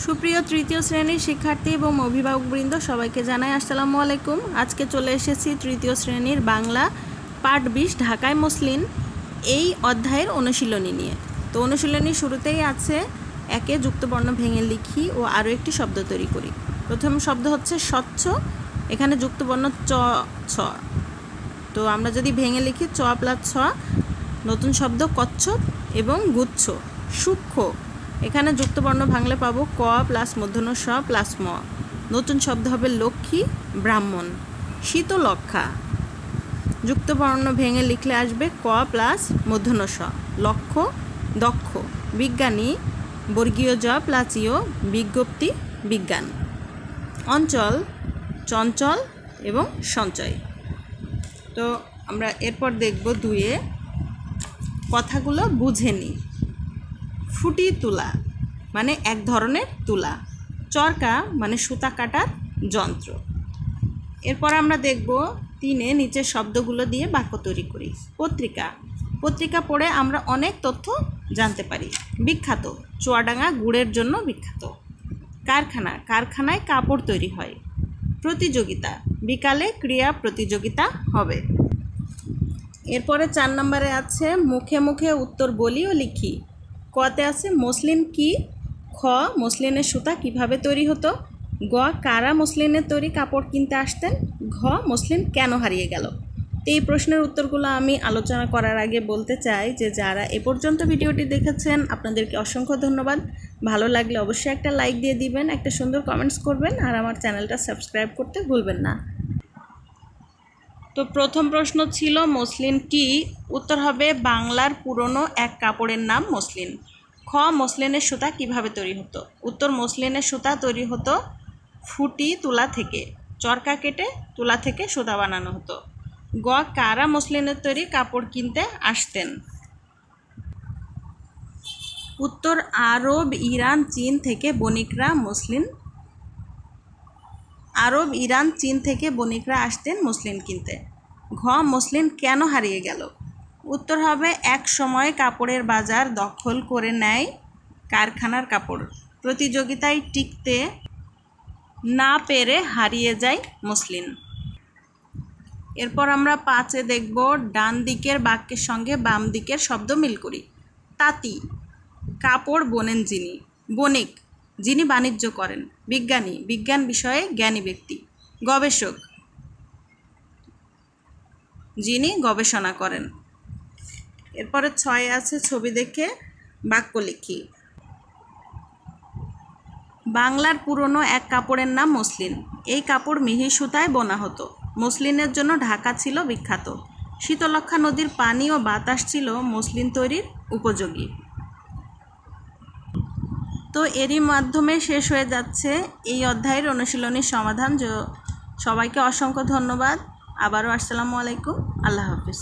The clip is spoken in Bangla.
সুপ্রিয় তৃতীয় শ্রেণীর শিক্ষার্থী এবং অভিভাবকবৃন্দ সবাইকে জানাই আসসালামু আলাইকুম। আজকে চলে এসেছি তৃতীয় শ্রেণীর বাংলা পাঠ 20 ঢাকায় মসলিন এই অধ্যায়ের অনুশীলনী নিয়ে। তো অনুশীলনী শুরুতেই আছে একে যুক্তবর্ণ ভেঙে লিখি ও আরও একটি শব্দ তৈরি করি। প্রথম শব্দ হচ্ছে স্বচ্ছ, এখানে যুক্তবর্ণ চ ছ। তো আমরা যদি ভেঙে লিখি চ প্লাস ছ, নতুন শব্দ কচ্ছপ এবং গুচ্ছ। সূক্ষ্ম, এখানে যুক্তবর্ণ ভাঙলে পাবো ক প্লাস মূর্ধন্য স প্লাস ম, নতুন শব্দ হবে লক্ষ্মী ব্রাহ্মণ। শীতলক্ষা, যুক্তবর্ণ ভেঙে লিখলে আসবে ক প্লাস মূর্ধন্য স। লক্ষ দক্ষ। বিজ্ঞানী বর্গীয় জ প্লাস ইয়, বিজ্ঞপ্তি বিজ্ঞান। অঞ্চল চঞ্চল এবং সঞ্চয়। তো আমরা এরপর দেখব দুয়ে কথাগুলো বুঝে নিই। ফুটি তুলা মানে এক ধরনের তুলা। চরকা মানে সুতা কাটার যন্ত্র। এরপর আমরা দেখব তিনে নিচের শব্দগুলো দিয়ে বাক্য তৈরি করি। পত্রিকা, পত্রিকা পড়ে আমরা অনেক তথ্য জানতে পারি। বিখ্যাত, চুয়াডাঙ্গা গুড়ের জন্য বিখ্যাত। কারখানা, কারখানায় কাপড় তৈরি হয়। প্রতিযোগিতা, বিকালে ক্রীড়া প্রতিযোগিতা হবে। এরপরে 4 নম্বরে আছে মুখে মুখে উত্তর বলি ও লিখি। কতে আছে মসলিন কি, খ মসলিনের সুতা কিভাবে তৈরি হতো, গ কারা মসলিনের তৈরি কাপড় কিনতে আসতেন, ঘ মসলিন কেন হারিয়ে গেল। তো এই প্রশ্নের উত্তরগুলো আমি আলোচনা করার আগে বলতে চাই যে যারা এ পর্যন্ত ভিডিওটি দেখেছেন আপনাদেরকে অসংখ্য ধন্যবাদ। ভালো লাগলে অবশ্যই একটা লাইক দিয়ে দিবেন, একটা সুন্দর কমেন্টস করবেন, আর আমার চ্যানেলটা সাবস্ক্রাইব করতে ভুলবেন না। তো প্রথম প্রশ্ন ছিল মসলিন কি, উত্তর হবে বাংলার পুরনো এক কাপড়ের নাম মসলিন। খ মসলিনের সুতা কিভাবে তৈরি হতো, উত্তর মসলিনের সুতা তৈরি হতো ফুটি তুলা থেকে, চরকা কেটে তুলা থেকে সুতা বানানো হতো। গ কারা মসলিনের তৈরি কাপড় কিনতে আসতেন, উত্তর আরব ইরান চীন থেকে বণিকরা আসতেন মসলিন কিনতে। ঘ মসলিন কেন হারিয়ে গেল, উত্তর হবে এক সময় কাপড়ের বাজার দখল করে নেয় কারখানার কাপড়, প্রতিযোগিতায় টিকতে না পেরে হারিয়ে যায় মসলিন। এরপর আমরা 5 দেখব ডান দিকের বাক্যের সঙ্গে বাম দিকের শব্দ মিল করি। তাঁতি, কাপড় বোনেন যিনি। বণিক, যিনি বাণিজ্য করেন। বিজ্ঞানী, বিজ্ঞান বিষয়ে জ্ঞানী ব্যক্তি। গবেষক, যিনি গবেষণা করেন। এরপরে 6 আছে ছবি দেখে বাক্য লিখি। বাংলার পুরনো এক কাপড়ের নাম মসলিন। এই কাপড় মিহি সুতায় বোনা হতো। মসলিনের জন্য ঢাকা ছিল বিখ্যাত। শীতলক্ষা নদীর পানি ও বাতাস ছিল মসলিন তৈরির উপযোগী। তো এরই মাধ্যমে শেষ হয়ে যাচ্ছে এই অধ্যায়ের অনুশীলনীর সমাধান। সবাইকে অসংখ্য ধন্যবাদ। আবারও আসসালামু আলাইকুম, আল্লাহ হাফিজ।